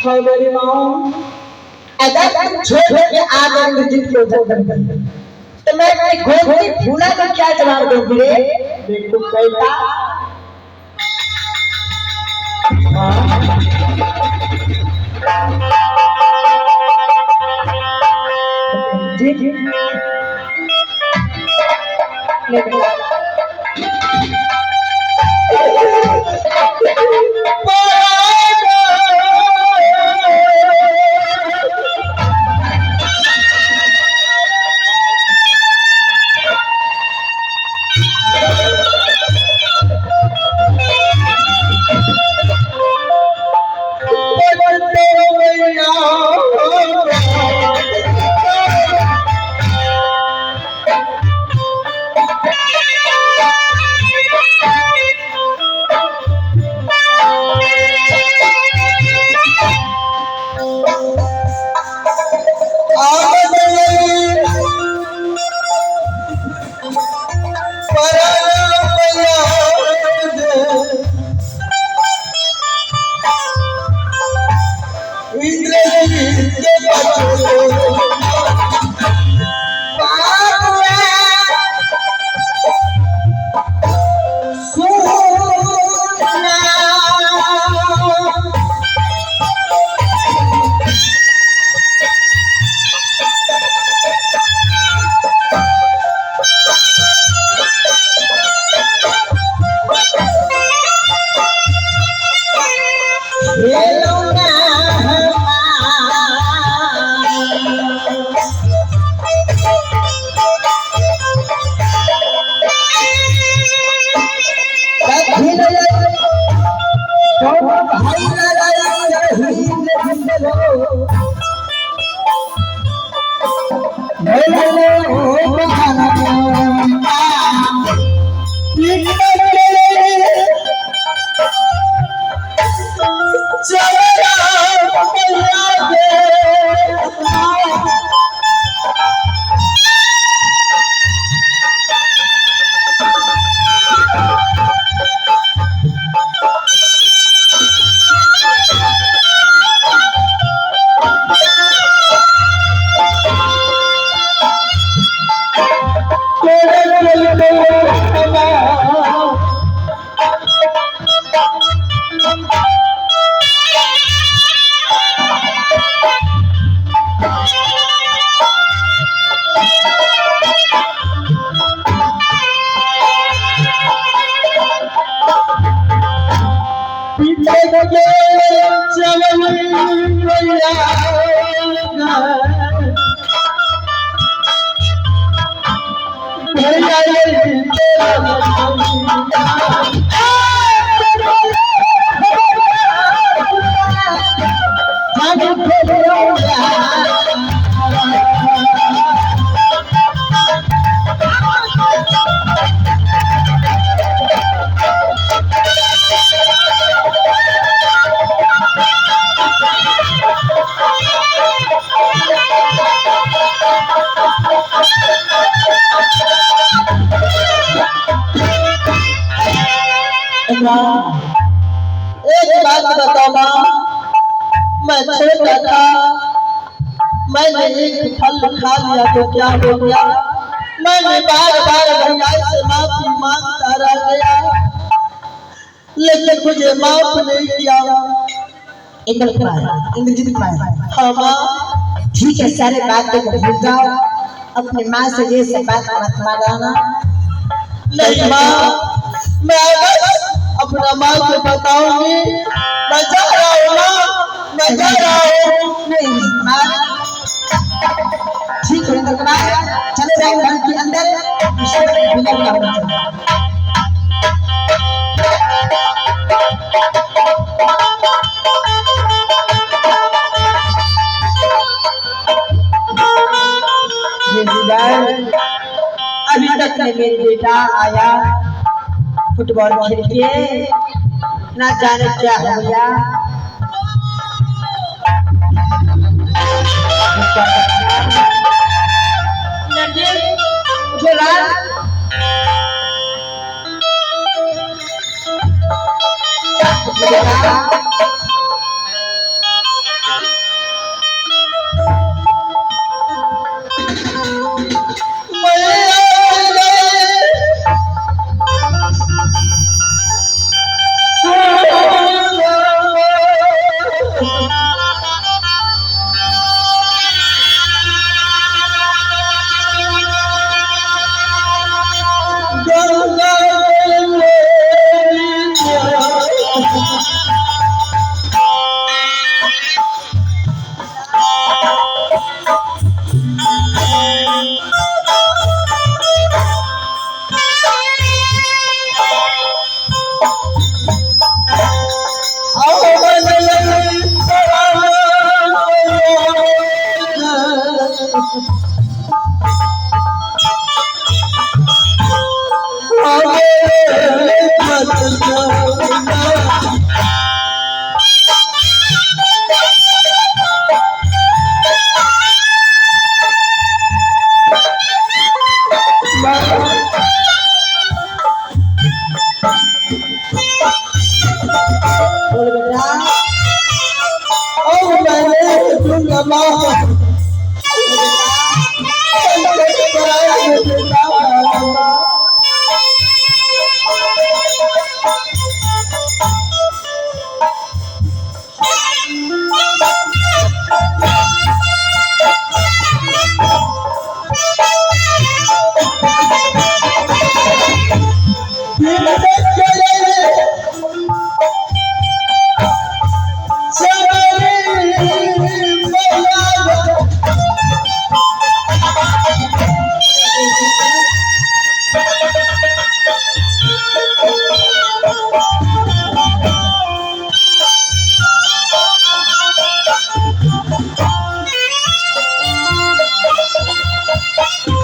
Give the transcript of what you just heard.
है मेरी माँ। अगर तुम छोड़ के आ गए इंद्रजीत के उधर तो मैं अपनी गोद में फूला का क्या जवाब दूंगी रे? देखो कैसा जी जी एक बात बताओ माँ, मैं छोटा था, मैंने एक फल खा लिया तो क्या हो गया? मैंने बार बार भैया से माफी मांगता रह गया, लेकिन मुझे माफ नहीं किया। इंद्रजीत हाँ माँ, ठीक है, सारे बातें को भूल जाओ, अपनी माँ से ये सब बात मत मांगना। नहीं माँ, मैं अपना माँ को बताऊंगी, मैं जा रहा हूँ माँ, मैं जा रहा हूँ। नहीं माँ, ठीक है चले जाओ घर के अंदर, अभी तक नहीं मेरे बेटा आया फुटबॉल खेल के, ना जाने क्या हो गया। है